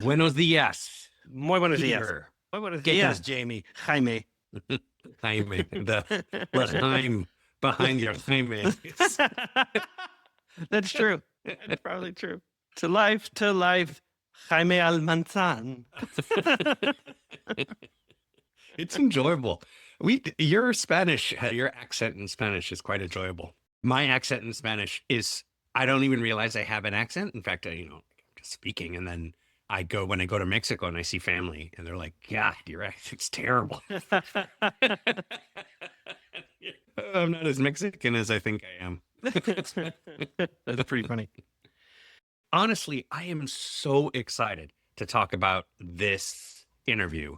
Buenos días, Muy buenos días. Peter. Muy buenos ¿Qué días, tal? Jamie. Jaime. Jaime, the L'chaim behind your Jaime. That's true. That's probably true. To life, Jaime Almanzan. It's enjoyable. Your Spanish, your accent in Spanish is quite enjoyable. My accent in Spanish is, I don't even realize I have an accent. In fact, I'm just speaking, and then when I go to Mexico and I see family, and they're like, "God, your accent's terrible." I'm not as Mexican as I think I am. That's pretty funny. Honestly, I am so excited to talk about this interview.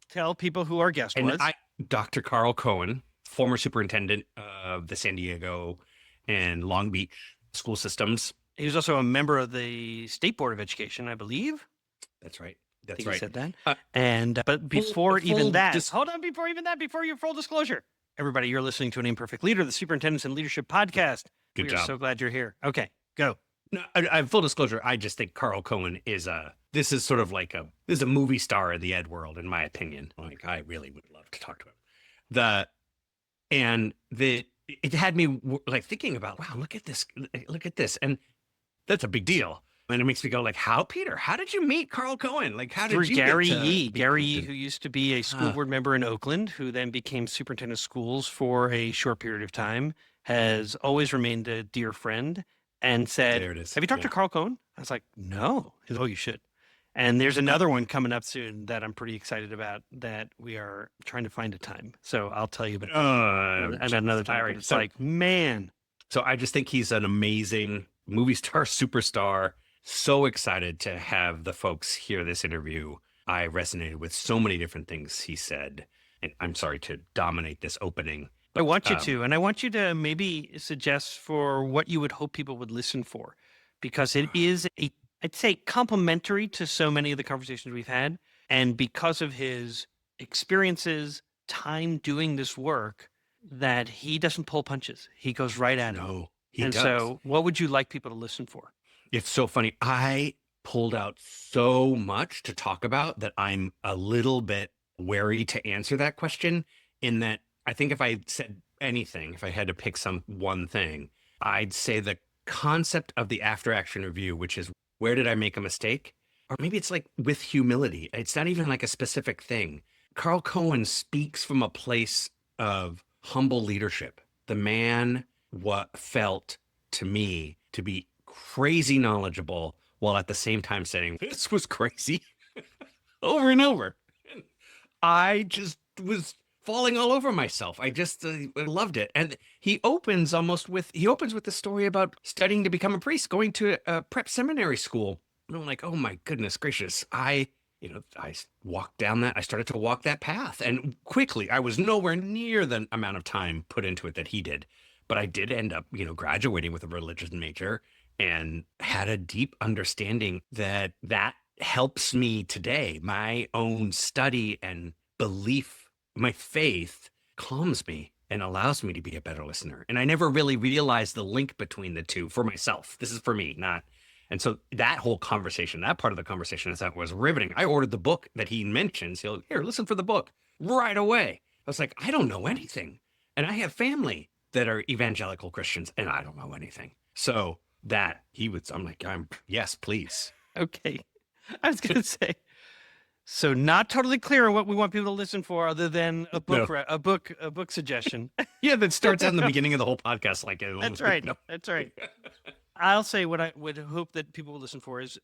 Tell people who our guest was. Dr. Carl Cohn, former superintendent of the San Diego and Long Beach school systems. He was also a member of the State Board of Education, I believe. That's right. I That's think right. he said that. But before even that, before your full disclosure, everybody, you're listening to An Imperfect Leader, the Superintendents and Leadership Podcast. Good We job. are so glad you're here. Okay, go. No, full disclosure, I just think Carl Cohn is a movie star of the ed world, in my opinion. Like, I really would love to talk to him. It had me like thinking about, wow, look at this. And that's a big deal. And it makes me go like, how did you meet Carl Cohn? Like, how did you Gary get to Yee? Gary Yee, who used to be a school board member in Oakland, who then became superintendent of schools for a short period of time, has always remained a dear friend, and said, There it is. "Have you talked to Carl Cohn?" I was like, "No." He said, "Oh, you should." And there's another one coming up soon that I'm pretty excited about that we are trying to find a time. So I'll tell you about another time. It's like, man. So I just think he's an amazing movie star, superstar. So excited to have the folks hear this interview. I resonated with so many different things he said. And I'm sorry to dominate this opening. I want you to, and I want you to maybe suggest for what you would hope people would listen for, because it is I'd say complementary to so many of the conversations we've had. And because of his experiences, time doing this work, that he doesn't pull punches. He goes right at it. No, he does. So what would you like people to listen for? It's so funny. I pulled out so much to talk about that I'm a little bit wary to answer that question, in that I think if I said anything, if I had to pick one thing, I'd say the concept of the after action review, which is, where did I make a mistake? Or maybe it's like with humility. It's not even like a specific thing. Carl Cohn speaks from a place of humble leadership. The man felt to me to be crazy knowledgeable, while at the same time saying, this was crazy over and over. And I just was falling all over myself. I just loved it. And he opens with the story about studying to become a priest, going to a prep seminary school. And I'm like, oh my goodness gracious. I walked down I started to walk that path, and quickly I was nowhere near the amount of time put into it that he did. But I did end up, graduating with a religion major, and had a deep understanding that helps me today. My own study and belief, my faith, calms me and allows me to be a better listener. And I never really realized the link between the two for myself. This is for me, not. And so that whole conversation, that part of the conversation, was riveting. I ordered the book that he mentions. Here, listen for the book right away. I was like, I don't know anything. And I have family that are evangelical Christians, and I don't know anything. So I'm like, yes, please. Okay. I was going to say, so not totally clear on what we want people to listen for, other than a book, a book suggestion. Yeah, that starts out in the beginning of the whole podcast. Like, that's right. No. That's right. I'll say what I would hope that people will listen for is,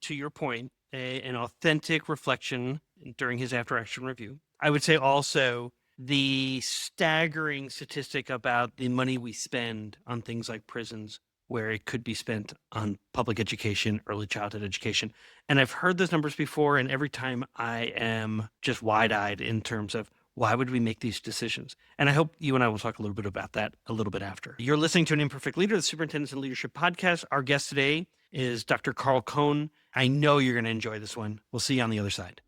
to your point, an authentic reflection during his after action review. I would say also the staggering statistic about the money we spend on things like prisons, where it could be spent on public education, early childhood education. And I've heard those numbers before, and every time I am just wide-eyed in terms of, why would we make these decisions? And I hope you and I will talk a little bit about that a little bit after. You're listening to An Imperfect Leader, the Superintendents and Leadership Podcast. Our guest today is Dr. Carl Cohn. I know you're going to enjoy this one. We'll see you on the other side.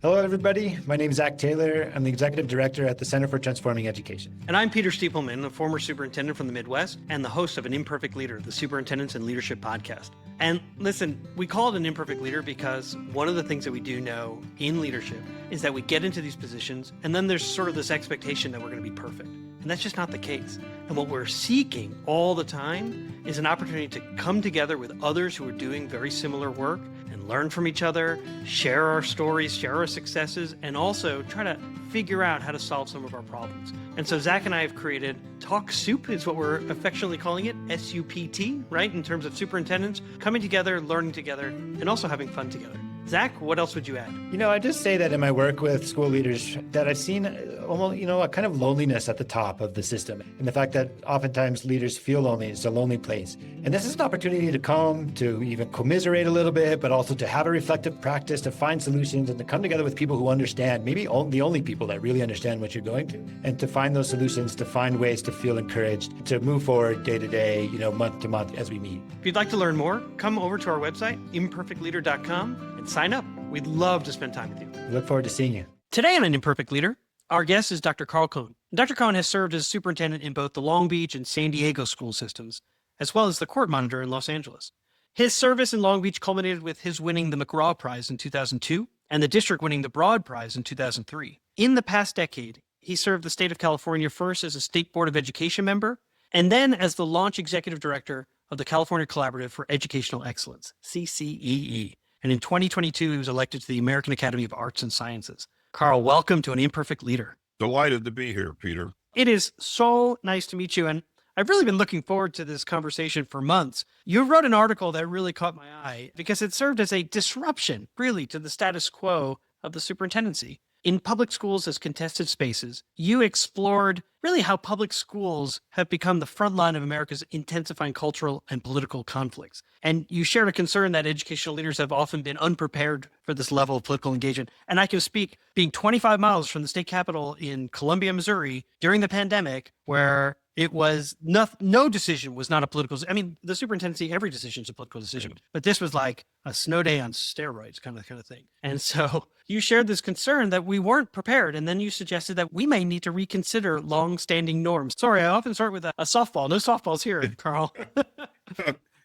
Hello, everybody. My name is Zach Taylor. I'm the Executive Director at the Center for Transforming Education. And I'm Peter Stiepelman, a former superintendent from the Midwest and the host of An Imperfect Leader, the Superintendents and Leadership podcast. And listen, we call it an imperfect leader because one of the things that we do know in leadership is that we get into these positions and then there's sort of this expectation that we're going to be perfect. And that's just not the case. And what we're seeking all the time is an opportunity to come together with others who are doing very similar work and learn from each other, share our stories, share our successes, and also try to figure out how to solve some of our problems. And so Zach and I have created Talk Soup, is what we're affectionately calling it, SUPT, right? In terms of superintendents coming together, learning together, and also having fun together. Zach, what else would you add? I just say that in my work with school leaders that I've seen almost, a kind of loneliness at the top of the system. And the fact that oftentimes leaders feel lonely, it's a lonely place. And this is an opportunity to come, to even commiserate a little bit, but also to have a reflective practice, to find solutions and to come together with people who understand, maybe the only people that really understand what you're going through, and to find those solutions, to find ways to feel encouraged, to move forward day to day, month to month as we meet. If you'd like to learn more, come over to our website, imperfectleader.com, and sign up. We'd love to spend time with you. We look forward to seeing you. Today on An Imperfect Leader, our guest is Dr. Cohn. Dr. Cohn has served as superintendent in both the Long Beach and San Diego school systems, as well as the court monitor in Los Angeles. His service in Long Beach culminated with his winning the McGraw Prize in 2002 and the district winning the Broad Prize in 2003. In the past decade, he served the state of California first as a State Board of Education member, and then as the launch executive director of the California Collaborative for Educational Excellence, CCEE. And in 2022, he was elected to the American Academy of Arts and Sciences. Carl, welcome to An Imperfect Leader. Delighted to be here, Peter. It is so nice to meet you. And I've really been looking forward to this conversation for months. You wrote an article that really caught my eye because it served as a disruption, really, to the status quo of the superintendency. In public schools as contested spaces, you explored really how public schools have become the front line of America's intensifying cultural and political conflicts. And you shared a concern that educational leaders have often been unprepared for this level of political engagement. And I can speak being 25 miles from the state capitol in Columbia, Missouri during the pandemic, where it was no decision was not a political. I mean, the superintendency, every decision is a political decision, but this was like a snow day on steroids kind of thing. And so you shared this concern that we weren't prepared. And then you suggested that we may need to reconsider long-standing norms. Sorry, I often start with a softball. No softballs here, Carl.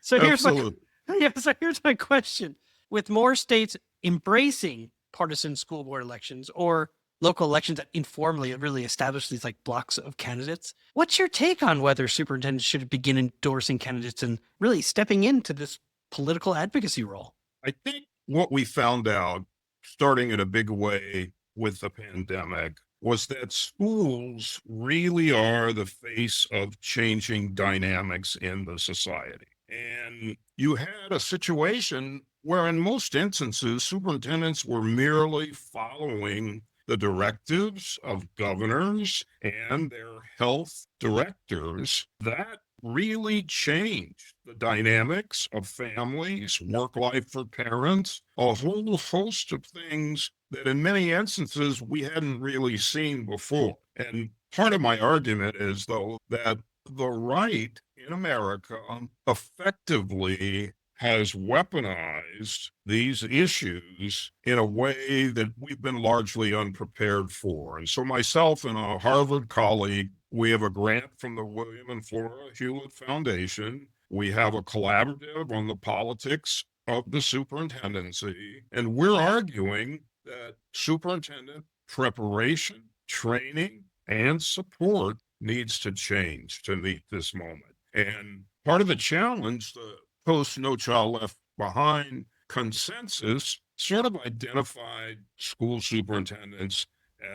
So here's my question. With more states embracing partisan school board elections or local elections that informally really establish these like blocks of candidates, what's your take on whether superintendents should begin endorsing candidates and really stepping into this political advocacy role? I think what we found out, starting in a big way with the pandemic, was that schools really are the face of changing dynamics in the society. And you had a situation where in most instances, superintendents were merely following the directives of governors and their health directors. That really changed the dynamics of families, work life for parents, a whole host of things that in many instances we hadn't really seen before. And part of my argument is, though, that the right in America effectively has weaponized these issues in a way that we've been largely unprepared for. And so myself and a Harvard colleague, we have a grant from the William and Flora Hewlett Foundation. We have a collaborative on the politics of the superintendency. And we're arguing that superintendent preparation, training, and support needs to change to meet this moment. And part of the challenge, the post No Child Left Behind consensus sort of identified school superintendents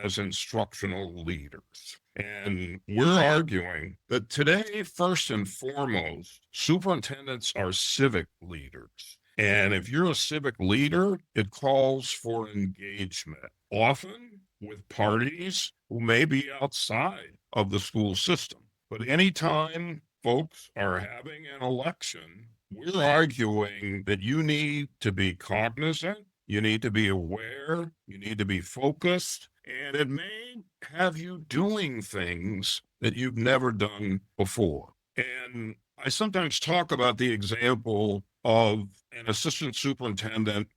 as instructional leaders. And we're arguing that today, first and foremost, superintendents are civic leaders. And if you're a civic leader, it calls for engagement, often with parties who may be outside of the school system. But anytime folks are having an election, we're arguing that you need to be cognizant, you need to be aware, you need to be focused, and it may have you doing things that you've never done before. And I sometimes talk about the example of an assistant superintendent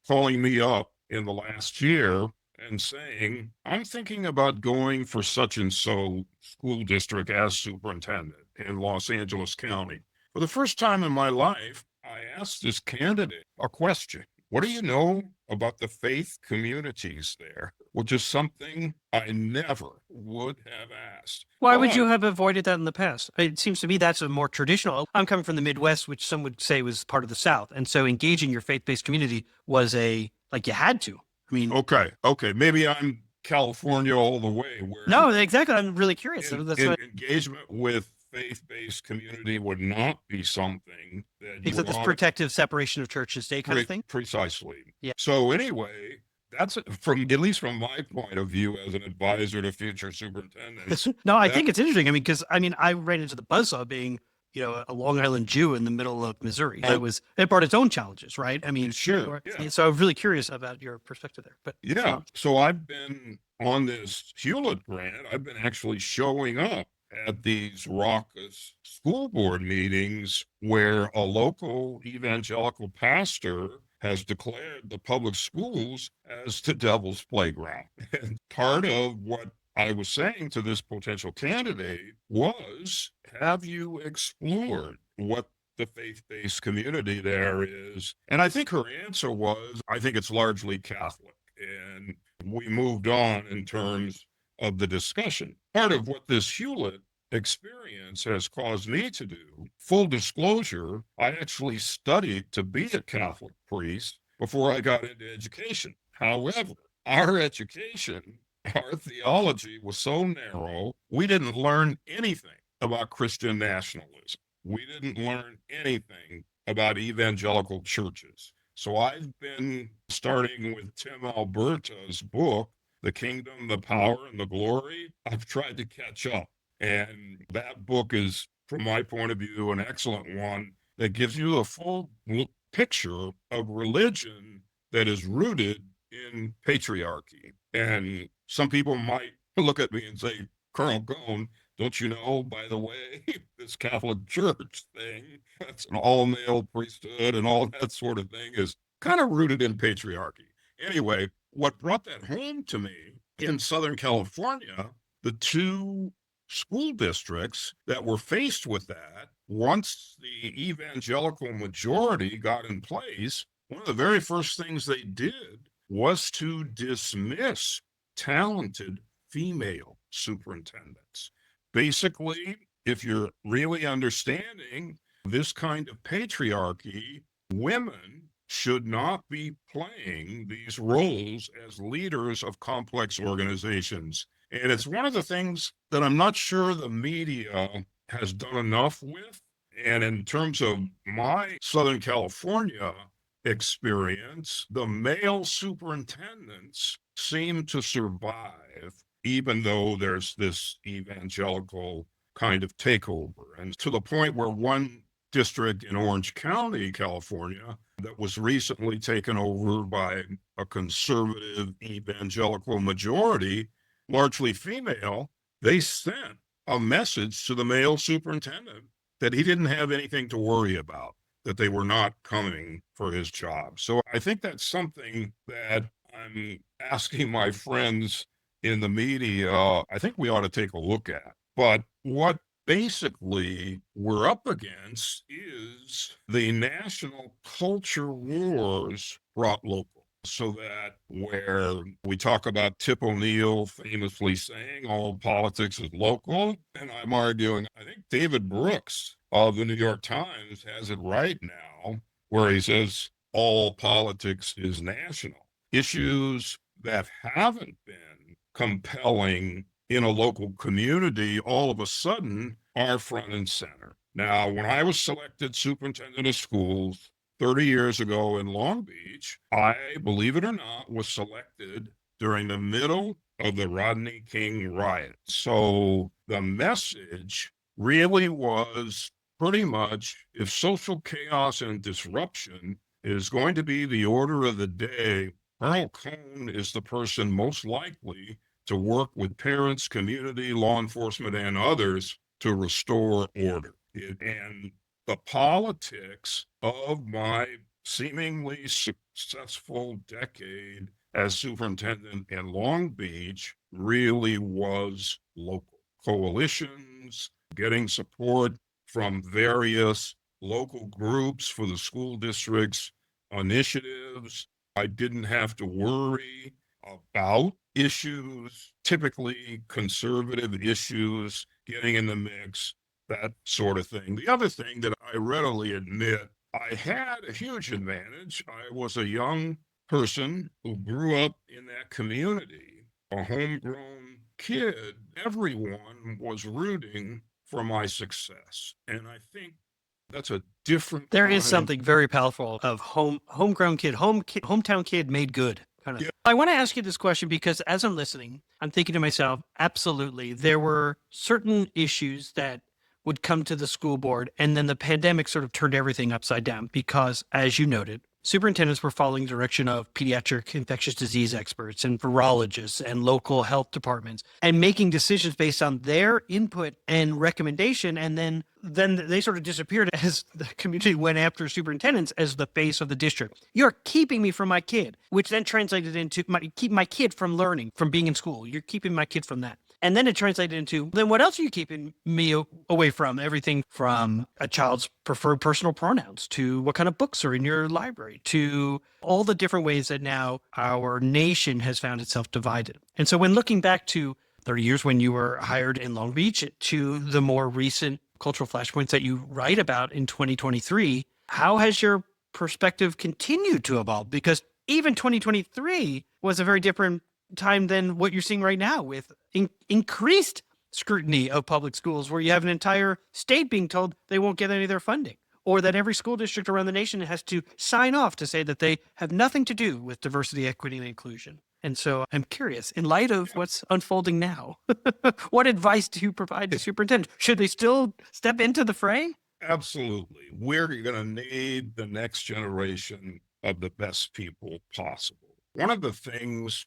calling me up in the last year and saying, I'm thinking about going for such and so school district as superintendent in Los Angeles County. For the first time in my life, I asked this candidate a question. What do you know about the faith communities there? Which is something I never would have asked. Why would you have avoided that in the past? It seems to me that's a more traditional. I'm coming from the Midwest, which some would say was part of the South. And so engaging your faith-based community was like you had to. I mean, Okay. Maybe I'm California all the way where no, exactly. I'm really curious. That's what, engagement with faith-based community would not be something that you except would this protective separation of church and state kind of thing. Precisely. Yeah. So anyway, that's from at least from my point of view as an advisor to future superintendents. No, I think it's interesting. I mean, because I ran into the buzzsaw being, a Long Island Jew in the middle of Missouri. It brought its own challenges, right? I mean, Sure. Yeah. So I'm really curious about your perspective there. But yeah, so I've been on this Hewlett grant. I've been actually showing up at these raucous school board meetings where a local evangelical pastor has declared the public schools as the devil's playground. And part of what I was saying to this potential candidate was, have you explored what the faith-based community there is? And I think her answer was, I think it's largely Catholic. And we moved on in terms of the discussion. Part of what this Hewlett experience has caused me to do, full disclosure, I actually studied to be a Catholic priest before I got into education. However, our education, our theology was so narrow, we didn't learn anything about Christian nationalism. We didn't learn anything about evangelical churches. So I've been starting with Tim Alberta's book, The Kingdom, the Power, and the Glory. I've tried to catch up. And that book is, from my point of view, an excellent one that gives you a full picture of religion that is rooted in patriarchy. And some people might look at me and say, Colonel Cohn, don't you know, by the way, this Catholic Church thing, that's an all-male priesthood and all that sort of thing is kind of rooted in patriarchy. Anyway, what brought that home to me in Southern California, the two school districts that were faced with that, once the evangelical majority got in place, one of the very first things they did was to dismiss talented female superintendents. Basically, if you're really understanding this kind of patriarchy, women should not be playing these roles as leaders of complex organizations. And it's one of the things that I'm not sure the media has done enough with. And in terms of my Southern California experience, the male superintendents seem to survive, even though there's this evangelical kind of takeover. And to the point where one district in Orange County, California, that was recently taken over by a conservative evangelical majority, largely female, they sent a message to the male superintendent that he didn't have anything to worry about, that they were not coming for his job. So I think that's something that I'm asking my friends in the media, I think we ought to take a look at. But what basically we're up against is the national culture wars brought local. So that where we talk about Tip O'Neill famously saying all politics is local, and I'm arguing, I think David Brooks of the New York Times has it right now, where he says all politics is national. Issues that haven't been compelling in a local community all of a sudden are front and center. Now, when I was selected superintendent of schools 30 years ago in Long Beach, I, believe it or not, was selected during the middle of the Rodney King riot. So the message really was pretty much, if social chaos and disruption is going to be the order of the day, Colonel Cohn is the person most likely to work with parents, community, law enforcement, and others to restore order. And the politics of my seemingly successful decade as superintendent in Long Beach really was local. Coalitions, getting support from various local groups for the school district's initiatives. I didn't have to worry about issues, typically conservative issues, getting in the mix, that sort of thing. The other thing that I readily admit, I had a huge advantage. I was a young person who grew up in that community, a homegrown kid. Everyone was rooting for my success. And I think that's a different There is kind. something very powerful of homegrown kid, hometown kid made good kind of. Yeah. I want to ask you this question because as I'm listening, I'm thinking to myself, absolutely, there were certain issues that would come to the school board, and then the pandemic sort of turned everything upside down because, as you noted, superintendents were following the direction of pediatric infectious disease experts and virologists and local health departments and making decisions based on their input and recommendation. And then they sort of disappeared as the community went after superintendents as the face of the district. You're keeping me from my kid, which then translated into keep my kid from learning, from being in school. You're keeping my kid from that. And then it translated into, then what else are you keeping me away from? Everything from a child's preferred personal pronouns to what kind of books are in your library to all the different ways that now our nation has found itself divided. And so when looking back to 30 years when you were hired in Long Beach to the more recent cultural flashpoints that you write about in 2023, how has your perspective continued to evolve? Because even 2023 was a very different time than what you're seeing right now with increased scrutiny of public schools, where you have an entire state being told they won't get any of their funding, or that every school district around the nation has to sign off to say that they have nothing to do with diversity, equity, and inclusion. And so I'm curious, in light of what's unfolding now, what advice do you provide to superintendents? Should they still step into the fray? Absolutely. We're going to need the next generation of the best people possible. One of the things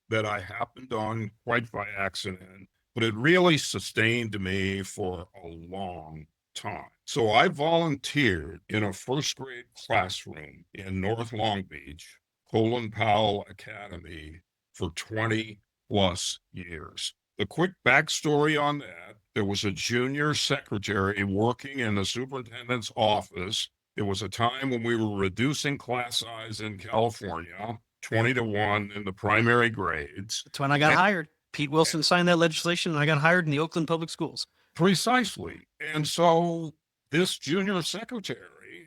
that I happened on quite by accident, but it really sustained me for a long time. So I volunteered in a first grade classroom in North Long Beach, Colin Powell Academy, for 20 plus years. The quick backstory on that, there was a junior secretary working in the superintendent's office. It was a time when we were reducing class size in California, 20-1 in the primary grades. That's when I got hired. Pete Wilson signed that legislation, and I got hired in the Oakland Public Schools. Precisely. And so this junior secretary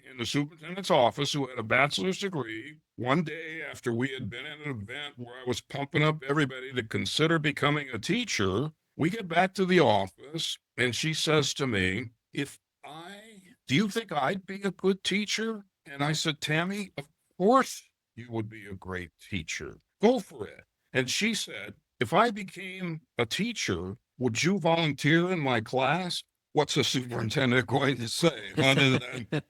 in the superintendent's office, who had a bachelor's degree, one day after we had been at an event where I was pumping up everybody to consider becoming a teacher, we get back to the office and she says to me, do you think I'd be a good teacher? And I said, Tammy, of course you would be a great teacher. Go for it. And she said, if I became a teacher, would you volunteer in my class? What's a superintendent going to say? Other than,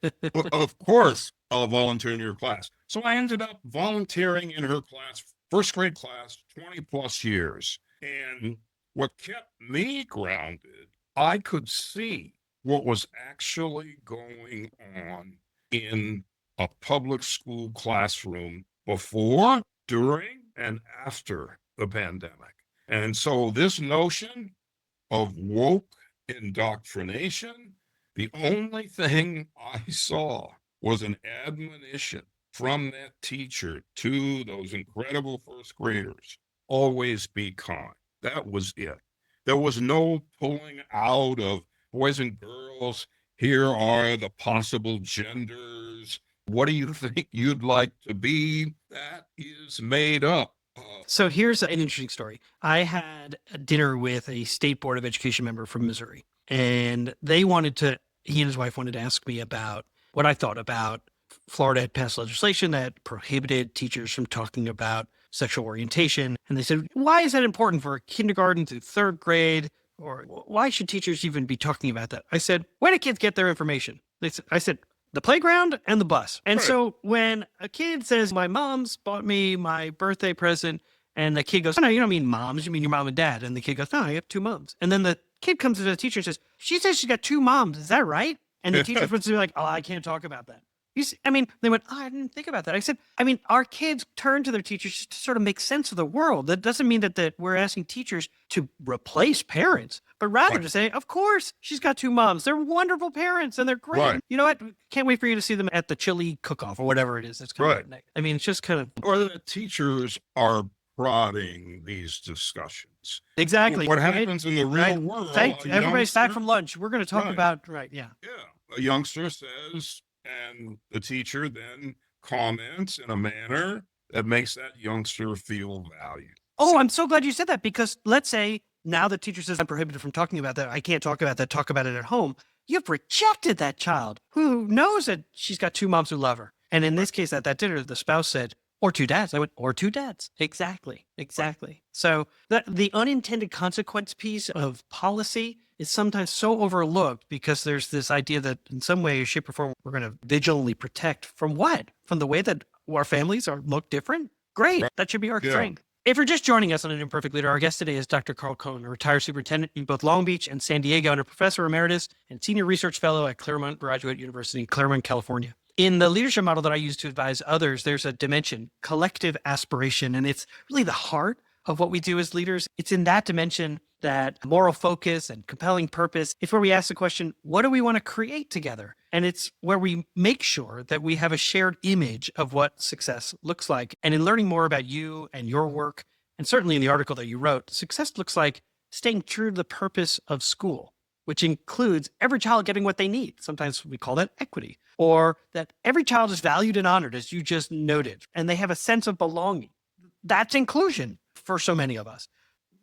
of course, I'll volunteer in your class. So I ended up volunteering in her class, first grade class, 20 plus years. And what kept me grounded, I could see what was actually going on in a public school classroom before, during, and after the pandemic. And so this notion of woke indoctrination, the only thing I saw was an admonition from that teacher to those incredible first graders. Always be kind. That was it. There was no pulling out of boys and girls. Here are the possible genders. What do you think you'd like to be? That is made up. So here's an interesting story. I had a dinner with a state board of education member from Missouri, and he and his wife wanted to ask me about what I thought about Florida had passed legislation that prohibited teachers from talking about sexual orientation. And they said, why is that important for kindergarten through third grade? Or why should teachers even be talking about that? I said, where do kids get their information? I said, the playground and the bus. And so when a kid says, my mom's bought me my birthday present, and the kid goes, oh, no, you don't mean moms, you mean your mom and dad. And the kid goes, no, I have two moms. And then the kid comes to the teacher and says, she says she's got two moms. Is that right? And the teacher's supposed to be like, oh, I can't talk about that. I mean, they went, oh, I didn't think about that. I said, I mean, our kids turn to their teachers to sort of make sense of the world. That doesn't mean that we're asking teachers to replace parents, but rather Right. to say, of course, she's got two moms. They're wonderful parents and they're great. Right. You know what? Can't wait for you to see them at the chili cook-off or whatever it is. That's coming up next. I mean, it's just kind of. Or the teachers are prodding these discussions. Exactly. What right? happens in the real Right. world? Thank a everybody's back youngster- from lunch. We're going to talk Right. about, right. Yeah. Yeah. A youngster says, and the teacher then comments in a manner that makes that youngster feel valued. Oh, I'm so glad you said that, because let's say now the teacher says I'm prohibited from talking about that. I can't talk about that. Talk about it at home. You've rejected that child who knows that she's got two moms who love her. And in this case, at that dinner, the spouse said, or two dads. I went, or two dads. Exactly. So the unintended consequence piece of policy is sometimes so overlooked, because there's this idea that in some way, shape, or form, we're going to vigilantly protect from what? From the way that our families look different? Great. Right. That should be our Yeah. strength. If you're just joining us on An Imperfect Leader, our guest today is Dr. Carl Cohn, a retired superintendent in both Long Beach and San Diego, and a professor emeritus and senior research fellow at Claremont Graduate University in Claremont, California. In the leadership model that I use to advise others, there's a dimension, collective aspiration, and it's really the heart of what we do as leaders. It's in that dimension that moral focus and compelling purpose, it's where we ask the question, what do we want to create together? And it's where we make sure that we have a shared image of what success looks like. And in learning more about you and your work, and certainly in the article that you wrote, success looks like staying true to the purpose of school, which includes every child getting what they need. Sometimes we call that equity, or that every child is valued and honored, as you just noted, and they have a sense of belonging. That's inclusion for so many of us.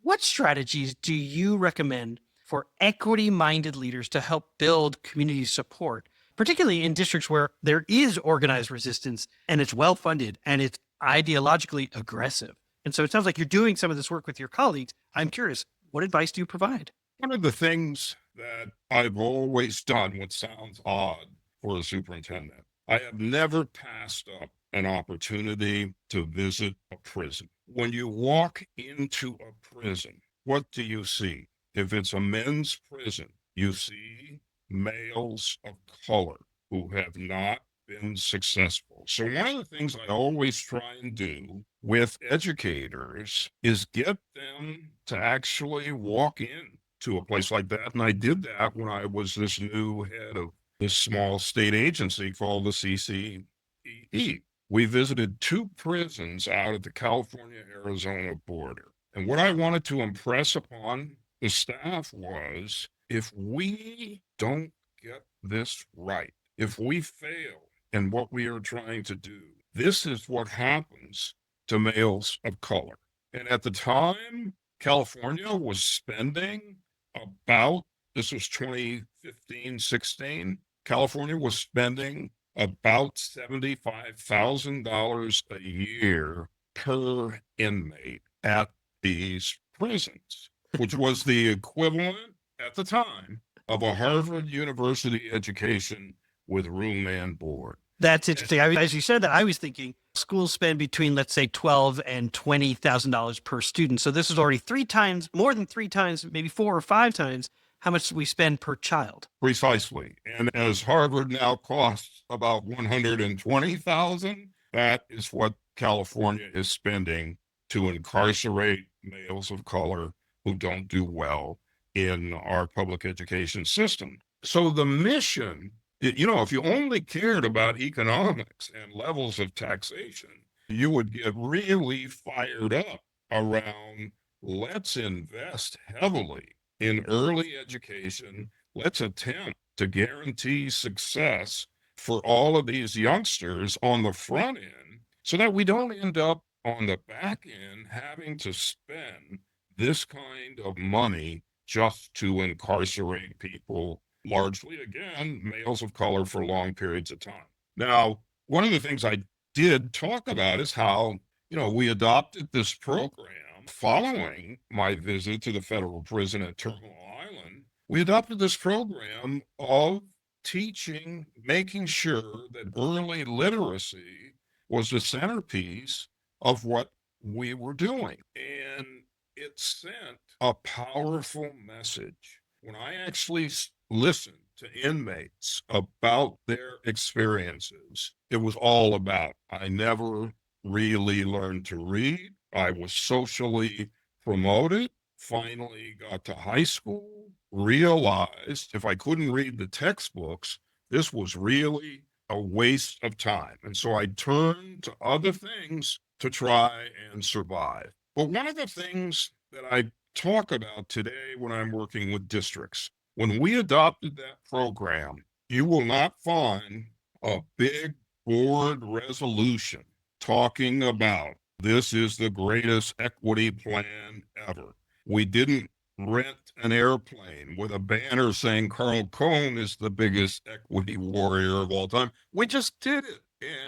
What strategies do you recommend for equity-minded leaders to help build community support, particularly in districts where there is organized resistance and it's well-funded and it's ideologically aggressive? And so it sounds like you're doing some of this work with your colleagues. I'm curious, what advice do you provide? One of the things that I've always done, what sounds odd for a superintendent, I have never passed up an opportunity to visit a prison. When you walk into a prison, what do you see? If it's a men's prison, you see males of color who have not been successful. So one of the things I always try and do with educators is get them to actually walk in to a place like that. And I did that when I was this new head of this small state agency called the CCEE. We visited 2 prisons out at the California-Arizona border. And what I wanted to impress upon the staff was, if we don't get this right, if we fail in what we are trying to do, this is what happens to males of color. And at the time, California was spending about, this was 2015, 16, California was spending about $75,000 a year per inmate at these prisons, which was the equivalent at the time of a Harvard University education with room and board. That's interesting. As you said that, I was thinking schools spend between, let's say, $12,000 and $20,000 per student. So this is already 3 times, more than 3 times, maybe 4 or 5 times how much we spend per child. Precisely. And as Harvard now costs about $120,000, that is what California is spending to incarcerate males of color who don't do well in our public education system. So the mission, you know, if you only cared about economics and levels of taxation, you would get really fired up around, let's invest heavily in early education. Let's attempt to guarantee success for all of these youngsters on the front end, so that we don't end up on the back end having to spend this kind of money just to incarcerate people, largely, again, males of color, for long periods of time. Now, one of the things I did talk about is how, you know, we adopted this program following my visit to the federal prison at Terminal Island. We adopted this program of teaching, making sure that early literacy was the centerpiece of what we were doing. And it sent a powerful message. When I actually listened to inmates about their experiences, it was all about, I never really learned to read. I was socially promoted, finally got to high school, realized if I couldn't read the textbooks, this was really a waste of time. And so I turned to other things to try and survive. But one of the things that I talk about today when I'm working with districts, when we adopted that program, you will not find a big board resolution talking about this is the greatest equity plan ever. We didn't rent an airplane with a banner saying Carl Cohn is the biggest equity warrior of all time. We just did it.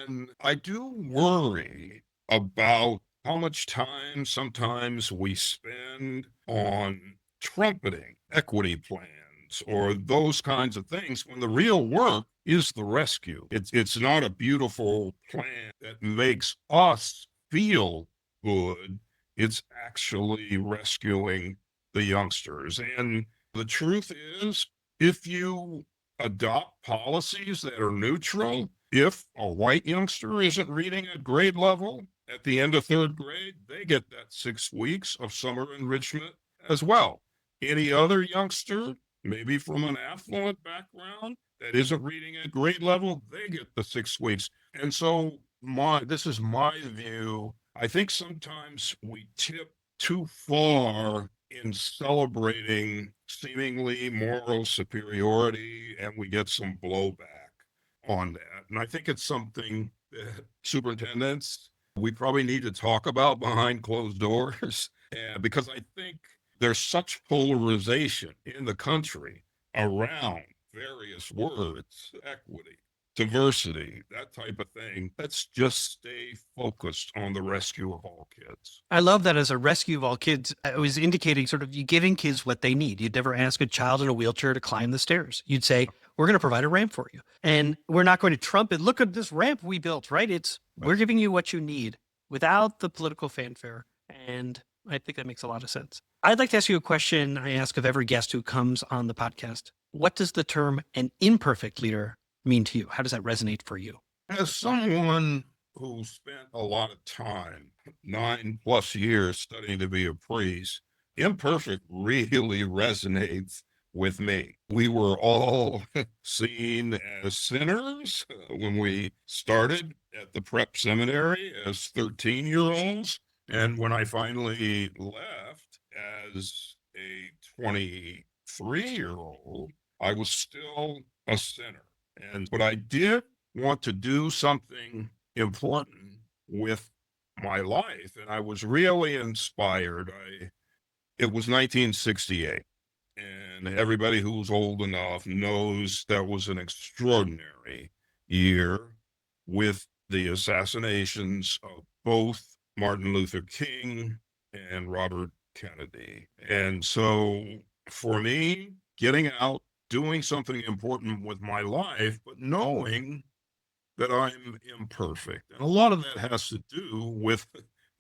And I do worry about how much time sometimes we spend on trumpeting equity plans or those kinds of things when the real work is the rescue. It's not a beautiful plan that makes us feel good. It's actually rescuing the youngsters. And the truth is, if you adopt policies that are neutral, if a white youngster isn't reading at grade level at the end of third grade, they get that 6 weeks of summer enrichment as well. Any other youngster, maybe from an affluent background that isn't reading at grade level, they get the 6 weeks. And so this is my view. I think sometimes we tip too far in celebrating seemingly moral superiority, and we get some blowback on that. And I think it's something that superintendents, we probably need to talk about behind closed doors, because I think there's such polarization in the country around various words, equity, diversity, that type of thing. Let's just stay focused on the rescue of all kids. I love that as a rescue of all kids. I was indicating sort of you giving kids what they need. You'd never ask a child in a wheelchair to climb the stairs. You'd say, we're going to provide a ramp for you. And we're not going to trumpet, look at this ramp we built, right? We're giving you what you need without the political fanfare. And I think that makes a lot of sense. I'd like to ask you a question I ask of every guest who comes on the podcast. What does the term an imperfect leader mean to you? How does that resonate for you? As someone who spent a lot of time, 9+ years studying to be a priest, imperfect really resonates with me. We were all seen as sinners when we started at the prep seminary as 13-year-olds. And when I finally left as a 23-year-old, I was still a sinner. But I did want to do something important with my life, and I was really inspired. It was 1968, and everybody who's old enough knows that was an extraordinary year with the assassinations of both Martin Luther King and Robert Kennedy. And so for me, getting out, doing something important with my life, but knowing that I'm imperfect. And a lot of that has to do with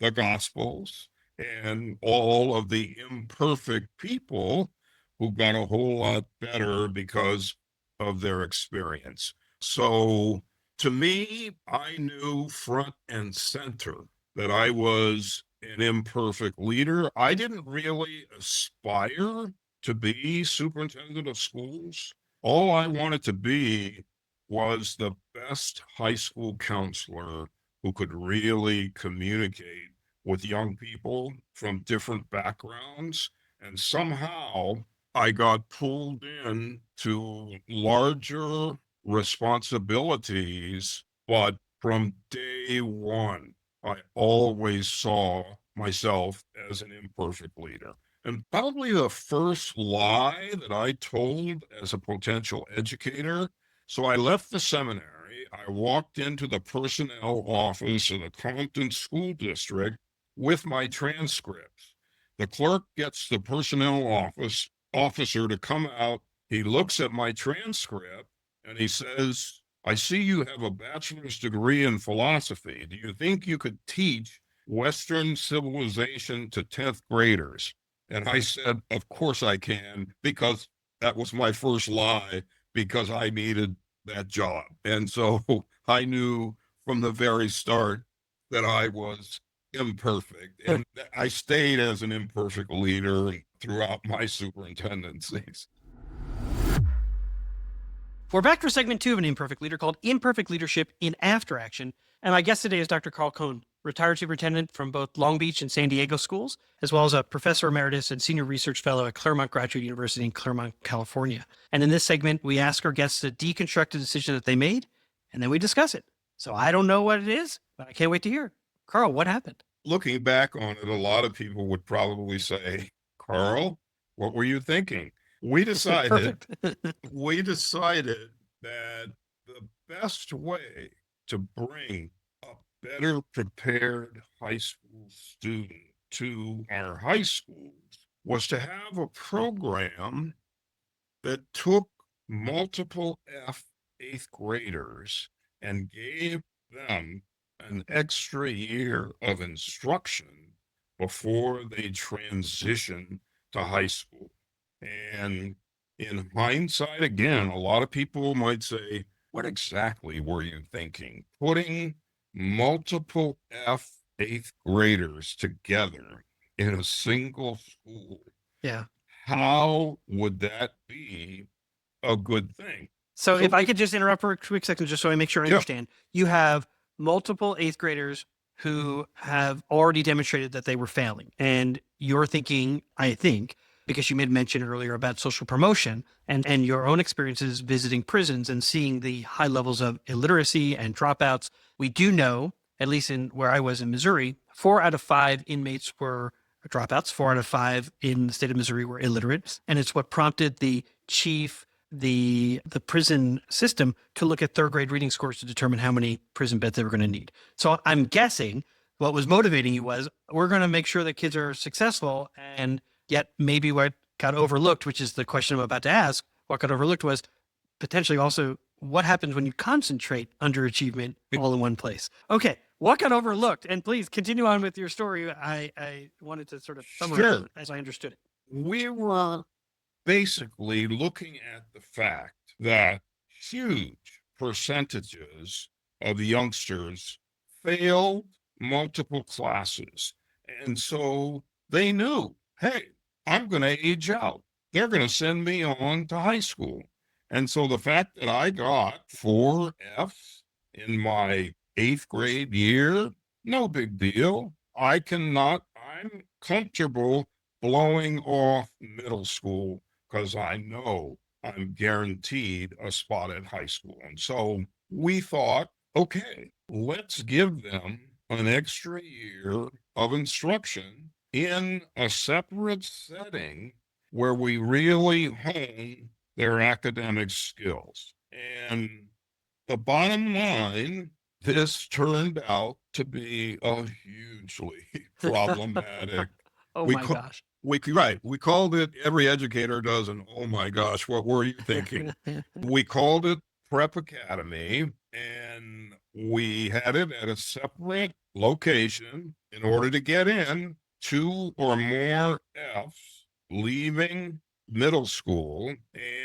the Gospels and all of the imperfect people who got a whole lot better because of their experience. So to me, I knew front and center that I was an imperfect leader. I didn't really aspire to be superintendent of schools. All I wanted to be was the best high school counselor who could really communicate with young people from different backgrounds. And somehow I got pulled in to larger responsibilities, but from day one, I always saw myself as an imperfect leader. And probably the first lie that I told as a potential educator, so I left the seminary, I walked into the personnel office of the Compton School District with my transcripts. The clerk gets the personnel officer to come out. He looks at my transcript and he says, I see you have a bachelor's degree in philosophy. Do you think you could teach Western civilization to 10th graders? And I said, of course I can, because that was my first lie because I needed that job. And so I knew from the very start that I was imperfect. And I stayed as an imperfect leader throughout my superintendencies. We're back for segment 2 of An Imperfect Leader called Imperfect Leadership in After Action. And my guest today is Dr. Carl Cohn, retired superintendent from both Long Beach and San Diego schools, as well as a professor emeritus and senior research fellow at Claremont Graduate University in Claremont, California. And in this segment, we ask our guests to deconstruct a decision that they made, and then we discuss it. So I don't know what it is, but I can't wait to hear. Carl, what happened? Looking back on it, a lot of people would probably say, Carl, what were you thinking? We decided that the best way to bring a better prepared high school student to our high schools was to have a program that took multiple eighth graders and gave them an extra year of instruction before they transition to high school. And in hindsight, again, a lot of people might say, what exactly were you thinking? Putting multiple eighth graders together in a single school. Yeah. How would that be a good thing? So if I could just interrupt for a quick second, just so I make sure I understand, you have multiple eighth graders who have already demonstrated that they were failing. And you're thinking, I think, because you made mention earlier about social promotion and your own experiences visiting prisons and seeing the high levels of illiteracy and dropouts. We do know, at least in where I was in Missouri, 4 out of 5 inmates were dropouts. 4 out of 5 in the state of Missouri were illiterate. And it's what prompted the chief, the prison system to look at third grade reading scores to determine how many prison beds they were going to need. So I'm guessing what was motivating you was, we're going to make sure that kids are successful. And yet maybe what got overlooked, which is the question I'm about to ask, what got overlooked was potentially also what happens when you concentrate underachievement all in one place. Okay, what got overlooked? And please continue on with your story. I wanted to sort of summarize it as I understood it. We were basically looking at the fact that huge percentages of youngsters failed multiple classes. And so they knew, hey, I'm going to age out. They're going to send me on to high school. And so the fact that I got 4 Fs in my 8th grade year, no big deal. I'm comfortable blowing off middle school because I know I'm guaranteed a spot at high school. And so we thought, okay, let's give them an extra year of instruction in a separate setting where we really hone their academic skills. And the bottom line, this turned out to be a hugely problematic. Oh my gosh. We called it, every educator does an, oh my gosh, what were you thinking? We called it Prep Academy, and we had it at a separate location in order to get in 2 or more Fs leaving middle school.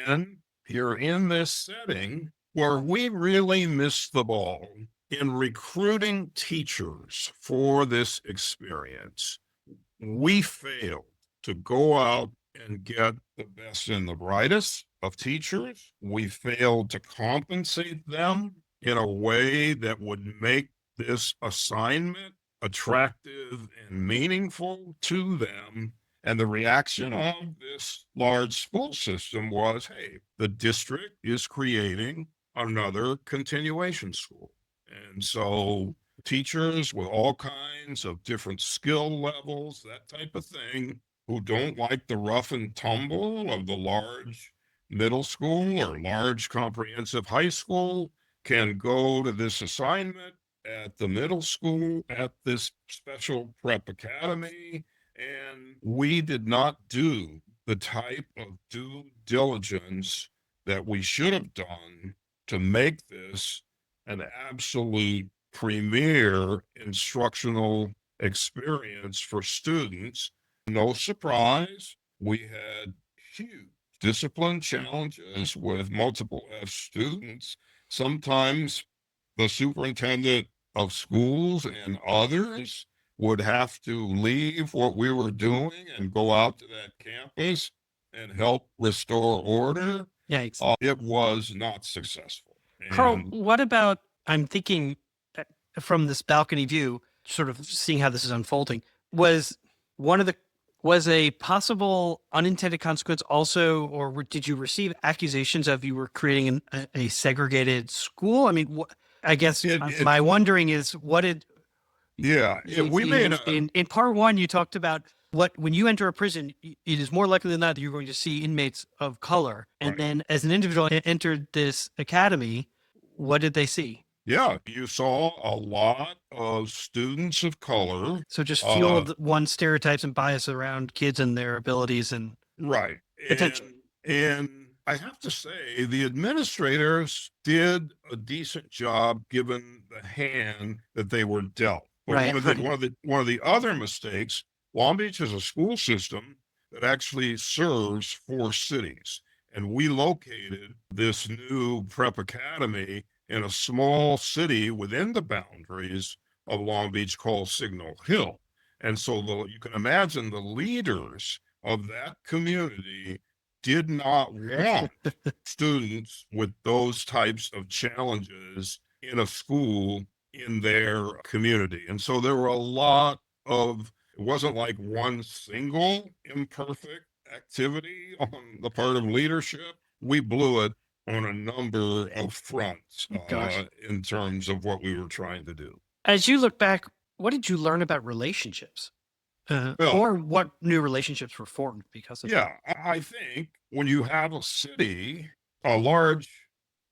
And you're in this setting where we really missed the ball in recruiting teachers for this experience. We failed to go out and get the best and the brightest of teachers. We failed to compensate them in a way that would make this assignment attractive and meaningful to them. And the reaction of this large school system was, hey, the district is creating another continuation school. And so teachers with all kinds of different skill levels, that type of thing, who don't like the rough and tumble of the large middle school or large comprehensive high school, can go to this assignment at the middle school at this special prep academy. And we did not do the type of due diligence that we should have done to make this an absolute premier instructional experience for students. No surprise, we had huge discipline challenges with multiple F students, sometimes the superintendent of schools and others would have to leave what we were doing and go out to that campus and help restore order. Yikes. It was not successful. Carl, And what about, I'm thinking from this balcony view, sort of seeing how this is unfolding, was a possible unintended consequence also, or did you receive accusations of you were creating a segregated school? I mean, I guess my wondering is what did, we made in part one, you talked about when you enter a prison, it is more likely than not that you're going to see inmates of color. And then as an individual entered this academy, what did they see? Yeah, you saw a lot of students of color. So just fueled one stereotypes and bias around kids and their abilities and potential. And I have to say, the administrators did a decent job given the hand that they were dealt. But one of the other mistakes, Long Beach is a school system that actually serves 4 cities. And we located this new prep academy in a small city within the boundaries of Long Beach called Signal Hill. And so you can imagine the leaders of that community did not want students with those types of challenges in a school in their community. And so there were a lot of, it wasn't like one single imperfect activity on the part of leadership. We blew it on a number of fronts in terms of what we were trying to do. As you look back, what did you learn about relationships? Or what new relationships were formed because of that? I think when you have a city, a large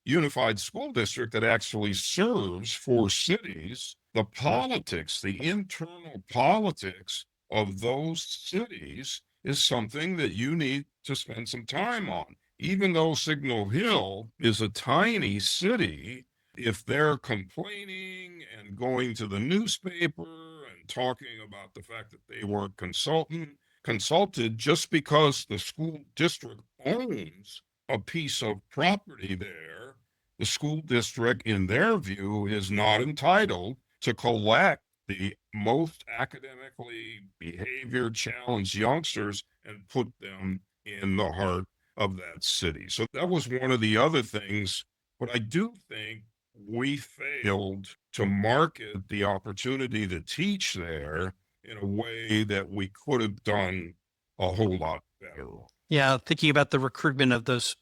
unified school district that actually serves 4 cities, the politics, the internal politics of those cities is something that you need to spend some time on. Even though Signal Hill is a tiny city, if they're complaining and going to the newspaper and talking about the fact that they weren't consulted just because the school district owns a piece of property there, the school district, in their view, is not entitled to collect the most academically behavior challenged youngsters and put them in the heart of that city. So that was one of the other things, but I do think we failed to market the opportunity to teach there in a way that we could have done a whole lot better. Yeah, thinking about the recruitment of those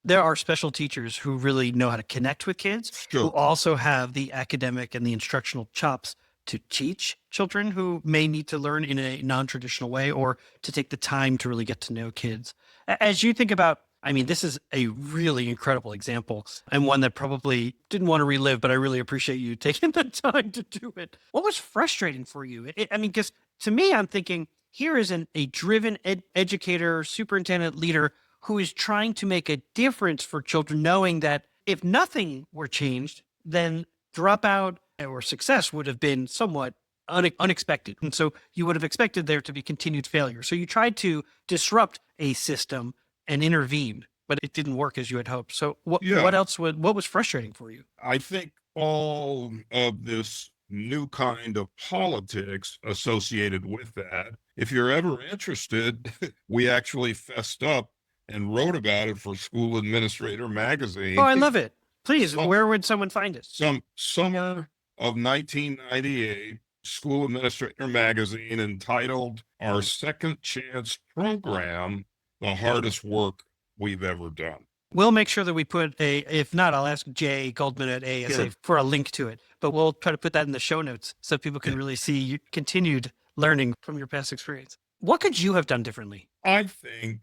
there are special teachers who really know how to connect with kids, who also have the academic and the instructional chops to teach children who may need to learn in a non-traditional way or to take the time to really get to know kids. As you think about, I mean, this is a really incredible example and one that probably didn't want to relive, but I really appreciate you taking the time to do it. What was frustrating for you? I mean, because to me, I'm thinking here is a driven educator, superintendent, leader who is trying to make a difference for children, knowing that if nothing were changed, then dropout or success would have been somewhat unexpected. And so you would have expected there to be continued failure. So you tried to disrupt a system and intervene, but it didn't work as you had hoped. So what else what was frustrating for you? I think all of this new kind of politics associated with that, if you're ever interested, we actually fessed up and wrote about it for School Administrator Magazine. Oh, I love it. Please, where would someone find it? Some summer of 1998, School Administrator Magazine, entitled Our Second Chance Program, the hardest work we've ever done. We'll make sure that we put if not, I'll ask Jay Goldman at ASA for a link to it, but we'll try to put that in the show notes so people can really see you continued learning from your past experience. What could you have done differently? I think,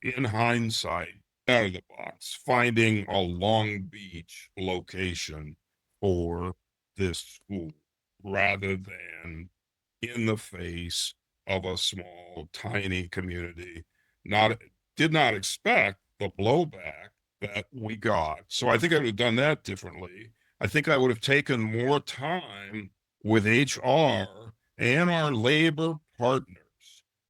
in hindsight, out of the box, finding a Long Beach location for this school rather than in the face of a small, tiny community. Did not expect the blowback that we got. So I think I would have done that differently. I think I would have taken more time with HR and our labor partners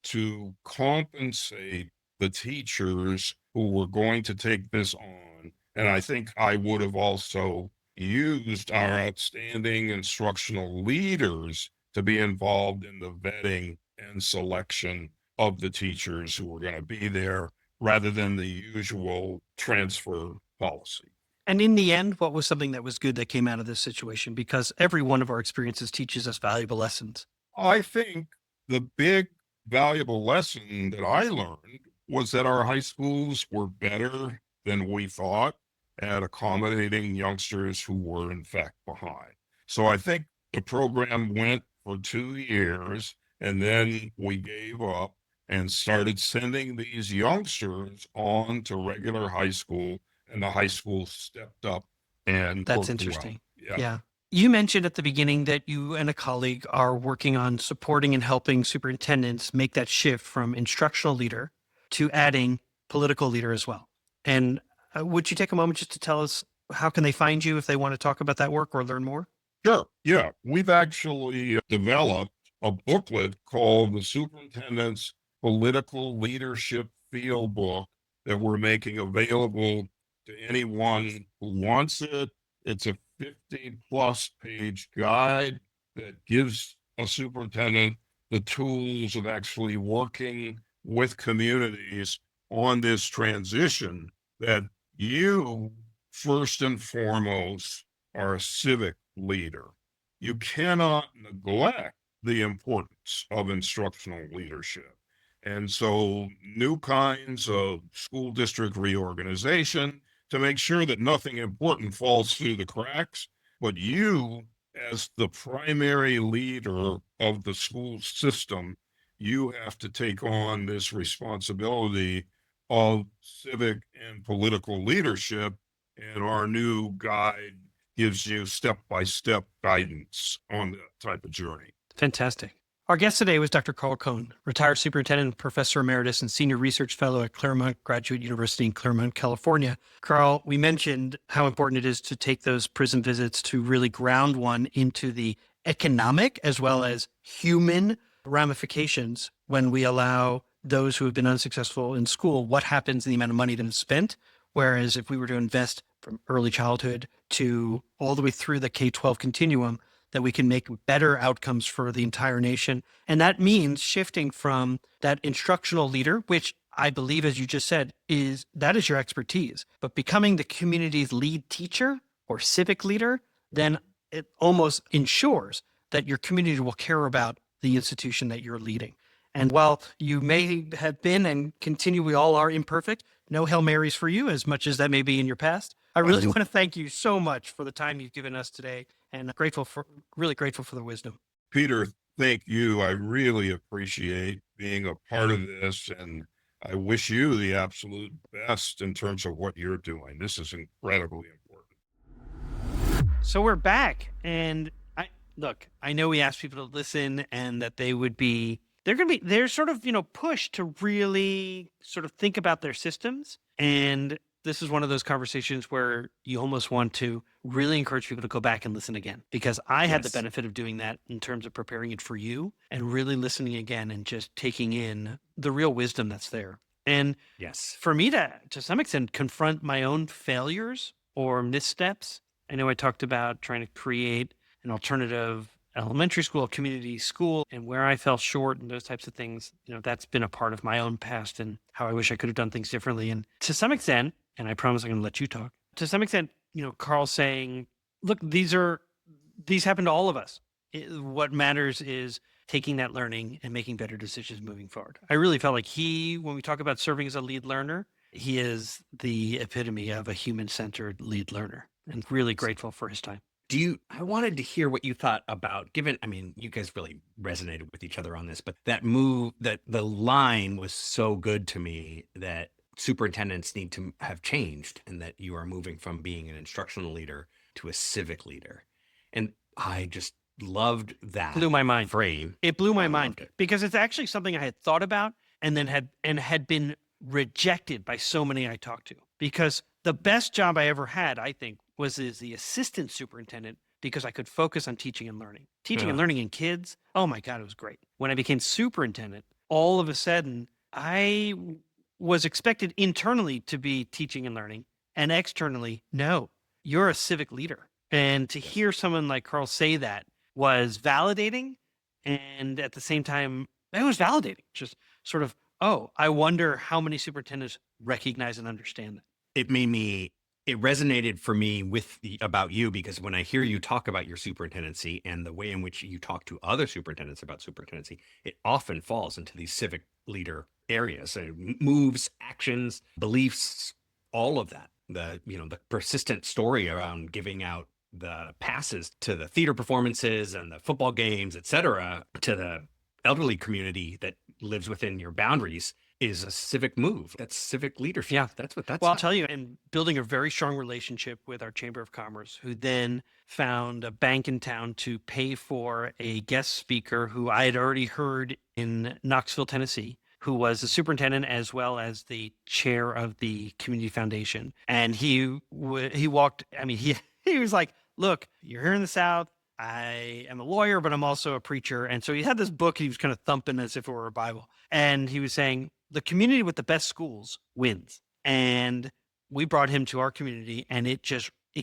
to compensate the teachers who were going to take this on. And I think I would have also used our outstanding instructional leaders to be involved in the vetting and selection of the teachers who were going to be there rather than the usual transfer policy. And in the end, what was something that was good that came out of this situation? Because every one of our experiences teaches us valuable lessons. I think the big valuable lesson that I learned was that our high schools were better than we thought at accommodating youngsters who were in fact behind. So I think the program went for 2 years and then we gave up and started sending these youngsters on to regular high school, and the high school stepped up and That's worked interesting. well. Yeah. You mentioned at the beginning that you and a colleague are working on supporting and helping superintendents make that shift from instructional leader to adding political leader as well. And would you take a moment just to tell us how can they find you if they want to talk about that work or learn more? Sure. Yeah. We've actually developed a booklet called the Superintendent's Political Leadership Field Book that we're making available to anyone who wants it. It's a 50-plus page guide that gives a superintendent the tools of actually working with communities on this transition, that you, first and foremost, are a civic leader. You cannot neglect the importance of instructional leadership. And so new kinds of school district reorganization to make sure that nothing important falls through the cracks, but you, as the primary leader of the school system, you have to take on this responsibility of civic and political leadership. And our new guide gives you step-by-step guidance on that type of journey. Fantastic. Our guest today was Dr. Carl Cohn, retired superintendent, professor emeritus, and senior research fellow at Claremont Graduate University in Claremont, California. Carl, we mentioned how important it is to take those prison visits to really ground one into the economic as well as human ramifications when we allow those who have been unsuccessful in school, what happens in the amount of money that is spent. Whereas if we were to invest from early childhood to all the way through the K-12 continuum, that we can make better outcomes for the entire nation. And that means shifting from that instructional leader, which I believe, as you just said, that is your expertise, but becoming the community's lead teacher or civic leader, then it almost ensures that your community will care about the institution that you're leading. And while you may have been and continue, we all are imperfect, no Hail Marys for you, as much as that may be in your past. I really want to thank you so much for the time you've given us today, and really grateful for the wisdom. Peter, thank you. I really appreciate being a part of this, and I wish you the absolute best in terms of what you're doing. This is incredibly important. So we're back, and I know we asked people to listen and that they're sort of, pushed to really sort of think about their systems. And this is one of those conversations where you almost want to really encourage people to go back and listen again, because I had the benefit of doing that in terms of preparing it for you and really listening again and just taking in the real wisdom that's there. And for me to some extent, confront my own failures or missteps. I know I talked about trying to create an alternative elementary school, community school, and where I fell short and those types of things. That's been a part of my own past and how I wish I could have done things differently. And to some extent, and I promise I'm going to let you talk, to some extent, Carl saying, look, these happen to all of us. What matters is taking that learning and making better decisions moving forward. I really felt like when we talk about serving as a lead learner, he is the epitome of a human-centered lead learner, and really grateful for his time. I wanted to hear what you thought about, you guys really resonated with each other on this, but that the line was so good to me that superintendents need to have changed, and that you are moving from being an instructional leader to a civic leader. And I just loved that. Blew my mind. Frame. It blew my mind because it's actually something I had thought about and then had been rejected by so many I talked to. Because the best job I ever had, I think, was as the assistant superintendent, because I could focus on teaching and learning. Teaching and learning in kids, oh my God, it was great. When I became superintendent, all of a sudden, I was expected internally to be teaching and learning, and externally, no, you're a civic leader. And to hear someone like Carl say that was validating. And at the same time, it was validating. Just sort of, oh, I wonder how many superintendents recognize and understand that. It resonated for me about you, because when I hear you talk about your superintendency and the way in which you talk to other superintendents about superintendency, it often falls into these civic leader areas. So moves, actions, beliefs, all of that. The persistent story around giving out the passes to the theater performances and the football games, et cetera, to the elderly community that lives within your boundaries is a civic move. That's civic leadership. Yeah. That's what that's Well, I'll about. tell you, and building a very strong relationship with our Chamber of Commerce, who then found a bank in town to pay for a guest speaker who I had already heard in Knoxville, Tennessee, who was the superintendent as well as the chair of the community foundation. And he walked, I mean, he was like, look, you're here in the South. I am a lawyer, but I'm also a preacher. And so he had this book he was kind of thumping as if it were a Bible. And he was saying, the community with the best schools wins. And we brought him to our community, and it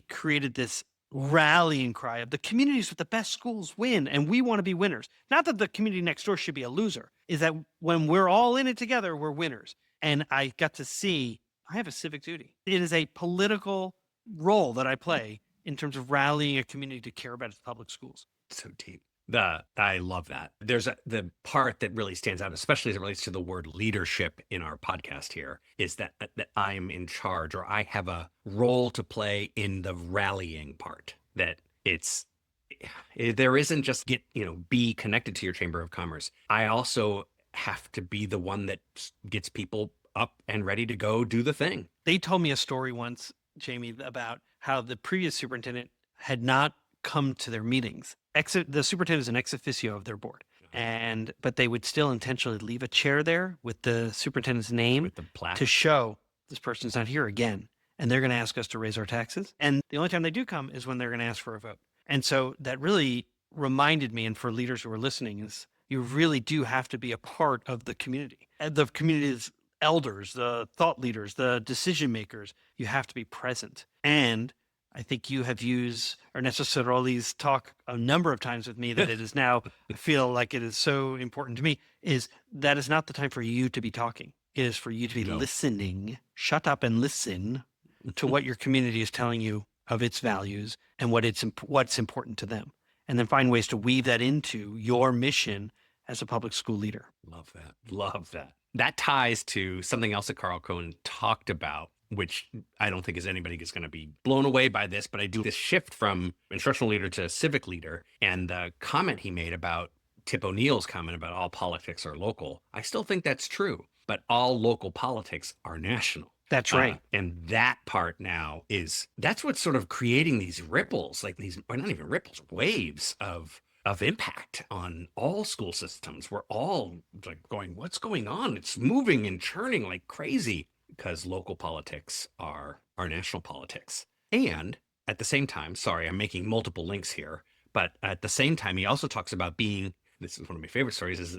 created this rallying cry of the communities with the best schools win, and we want to be winners. Not that the community next door should be a loser, is that when we're all in it together, we're winners. And I got to see, I have a civic duty. It is a political role that I play in terms of rallying a community to care about its public schools. So deep. I love that. There's the part that really stands out, especially as it relates to the word leadership in our podcast here, is that I'm in charge, or I have a role to play in the rallying part. That there isn't just be connected to your Chamber of Commerce. I also have to be the one that gets people up and ready to go do the thing. They told me a story once, Jamie, about how the previous superintendent had not come to their meetings. The superintendent is an ex officio of their board, but they would still intentionally leave a chair there with the superintendent's name With the plaque. to show this person's not here again, and they're going to ask us to raise our taxes. And the only time they do come is when they're going to ask for a vote. And so that really reminded me, and for leaders who are listening, is you really do have to be a part of the community. And the community's elders, the thought leaders, the decision makers, you have to be present. And I think you have used Ernesto Ceroli's talk a number of times with me that it is now, I feel like it is so important to me, is that is not the time for you to be talking. It is for you to be listening. Shut up and listen to what your community is telling you of its values and what's important to them. And then find ways to weave that into your mission as a public school leader. Love that. Love that. That ties to something else that Carl Cohn talked about, which I don't think anybody is going to be blown away by this, but I do this shift from instructional leader to civic leader. And the comment he made about Tip O'Neill's comment about all politics are local, I still think that's true, but all local politics are national. That's right. And that part now that's what's sort of creating these ripples, like these, or not even ripples, waves of impact on all school systems. We're all like going, what's going on? It's moving and churning like crazy, because local politics are national politics. And at the same time, sorry, I'm making multiple links here, but at the same time, he also talks about this is one of my favorite stories, is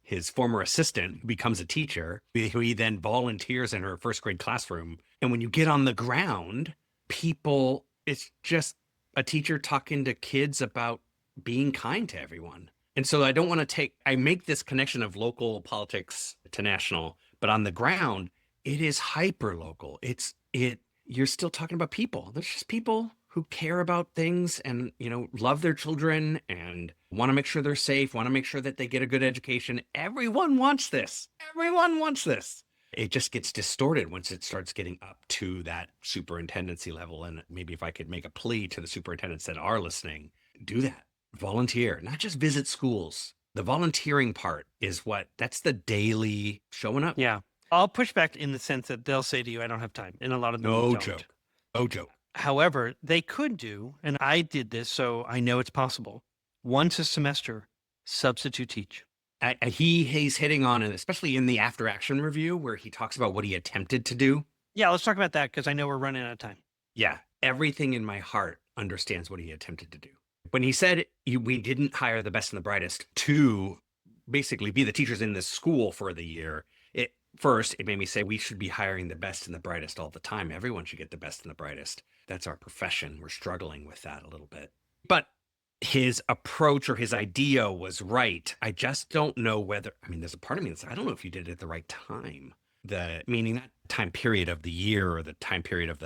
his former assistant who becomes a teacher, who he then volunteers in her first grade classroom. And when you get on the ground, it's just a teacher talking to kids about being kind to everyone. And so I make this connection of local politics to national, but on the ground, it is hyper local. You're still talking about people. There's just people who care about things and, love their children and want to make sure they're safe, want to make sure that they get a good education. Everyone wants this. Everyone wants this. It just gets distorted once it starts getting up to that superintendency level. And maybe if I could make a plea to the superintendents that are listening, do that. Volunteer, not just visit schools. The volunteering part that's the daily showing up. Yeah. I'll push back in the sense that they'll say to you, I don't have time. And a lot of them don't. No joke. However, they could do, and I did this, so I know it's possible, once a semester, substitute teach. He's hitting on it, especially in the after action review where he talks about what he attempted to do. Yeah, let's talk about that because I know we're running out of time. Yeah. Everything in my heart understands what he attempted to do. When he said we didn't hire the best and the brightest to basically be the teachers in this school for the year, first, it made me say we should be hiring the best and the brightest all the time. Everyone should get the best and the brightest. That's our profession. We're struggling with that a little bit. But his approach or his idea was right. I just don't know whether, I mean, there's a part of me that's, I don't know if you did it at the right time. Meaning that time period of the year or the time period of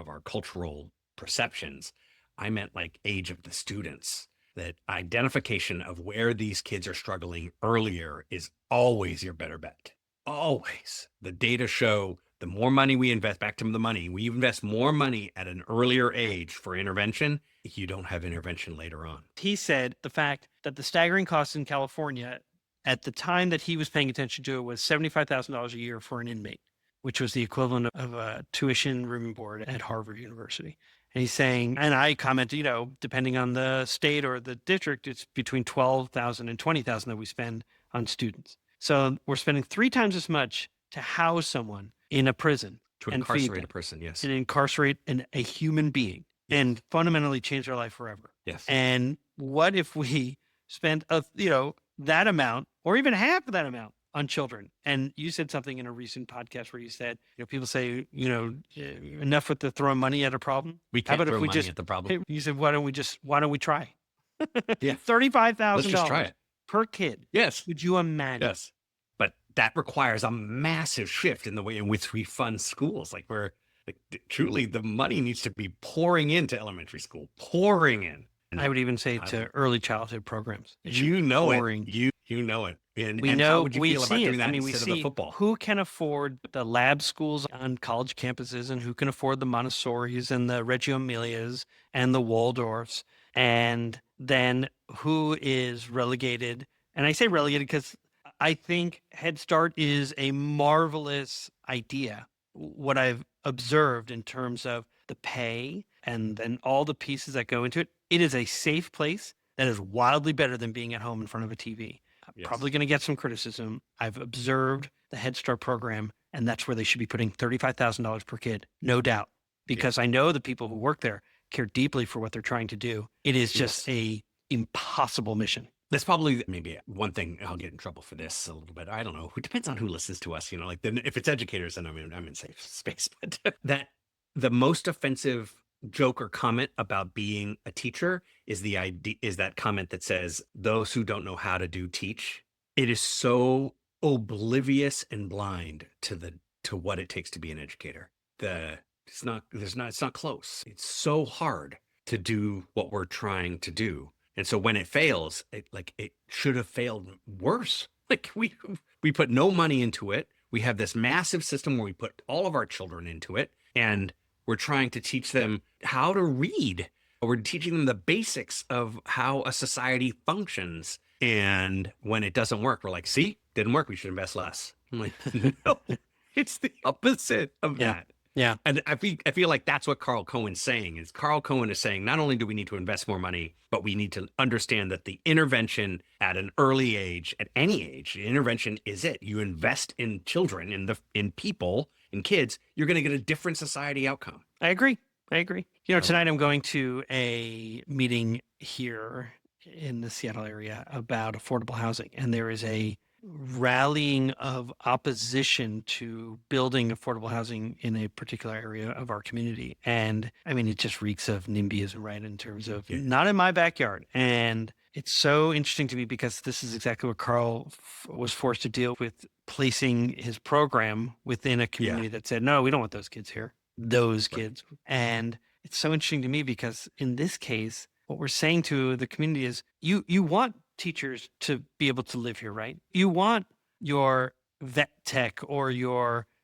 our cultural perceptions. I meant like age of the students. That identification of where these kids are struggling earlier is always your better bet. Always. The data show the more money we invest, back to the money, we invest more money at an earlier age for intervention, you don't have intervention later on. He said the fact that the staggering costs in California at the time that he was paying attention to it was $75,000 a year for an inmate, which was the equivalent of a tuition, room and board at Harvard University. And he's saying, and I commented, depending on the state or the district, it's between $12,000 and $20,000 that we spend on students. So we're spending 3 times as much to house someone in a prison. To and incarcerate a person, yes. And incarcerate a human being and fundamentally change their life forever. Yes. And what if we spent that amount or even half of that amount on children? And you said something in a recent podcast where you said, people say, enough with the throwing money at a problem. We can't throw money at the problem. You said, why don't we try? Yeah. $35,000 Let's just try it. per kid. Yes. Would you imagine? Yes. But that requires a massive shift in the way in which we fund schools. Like truly the money needs to be pouring into elementary school, pouring in. I would even say to early childhood programs. You know it. You know it. And we and know, how would you we feel about see doing it. that I mean, we instead of see the football? who can afford the lab schools on college campuses and who can afford the Montessori's and the Reggio Emilias and the Waldorfs. And then who is relegated. And I say relegated because I think Head Start is a marvelous idea. What I've observed in terms of the pay and then all the pieces that go into it, it is a safe place that is wildly better than being at home in front of a TV. Yes. Probably going to get some criticism. I've observed the Head Start program, and that's where they should be putting $35,000 per kid, no doubt, because I know the people who work there care deeply for what they're trying to do. It is just a impossible mission. That's probably maybe one thing. I'll get in trouble for this a little bit. I don't know. It depends on who listens to us. If it's educators, then I'm in safe space. But that the most offensive joke or comment about being a teacher is that comment that says those who don't know how to teach. It is so oblivious and blind to what it takes to be an educator. It's not close. It's so hard to do what we're trying to do. And so when it fails, it should have failed worse. Like we put no money into it. We have this massive system where we put all of our children into it, and we're trying to teach them how to read. We're teaching them the basics of how a society functions. And when it doesn't work, we're like, see, didn't work. We should invest less. I'm like, no, it's the opposite of that. Yeah. And I feel like that's what Carl Cohn's saying. Is Carl Cohn is saying, not only do we need to invest more money, but we need to understand that the intervention at an early age, at any age, the intervention is it. You invest in children, in people, in kids, you're going to get a different society outcome. I agree. Tonight I'm going to a meeting here in the Seattle area about affordable housing. And there is a rallying of opposition to building affordable housing in a particular area of our community. And I mean, it just reeks of NIMBYism, right? In terms of not in my backyard. And it's so interesting to me because this is exactly what Carl was forced to deal with, placing his program within a community that said, no, we don't want those kids here, kids. And it's so interesting to me because in this case, what we're saying to the community is you want teachers to be able to live here, right? You want your vet tech or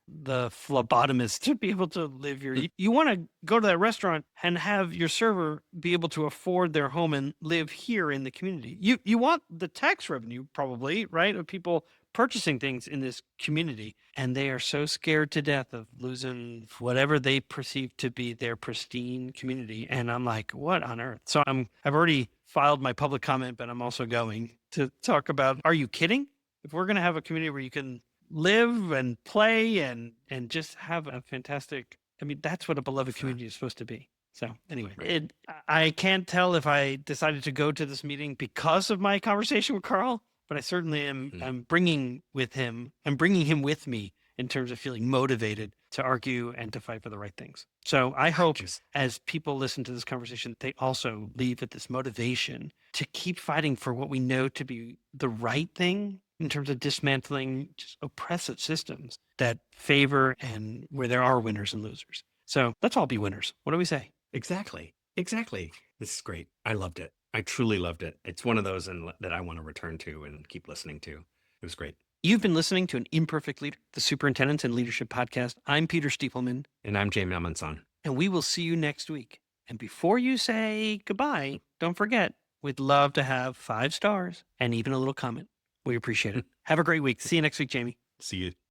the phlebotomist to be able to live here. You want to go to that restaurant and have your server be able to afford their home and live here in the community. You want the tax revenue probably, right? Of people purchasing things in this community. And they are so scared to death of losing whatever they perceive to be their pristine community. And I'm like, what on earth? So I've already filed my public comment, but I'm also going to talk about, are you kidding? If we're going to have a community where you can live and play and just have a fantastic, that's what a beloved community is supposed to be. So anyway, I can't tell if I decided to go to this meeting because of my conversation with Carl, but I certainly am. I'm bringing him with me in terms of feeling motivated to argue and to fight for the right things. So I hope as people listen to this conversation, they also leave with this motivation to keep fighting for what we know to be the right thing in terms of dismantling just oppressive systems that favor and where there are winners and losers. So let's all be winners. What do we say? Exactly. Exactly. This is great. I loved it. I truly loved it. It's one of those that I want to return to and keep listening to. It was great. You've been listening to An Imperfect Leader, the Superintendents and Leadership Podcast. I'm Peter Stiepelman. And I'm James Amundson. And we will see you next week. And before you say goodbye, don't forget, we'd love to have 5 stars and even a little comment. We appreciate it. Have a great week. See you next week, Jamie. See you.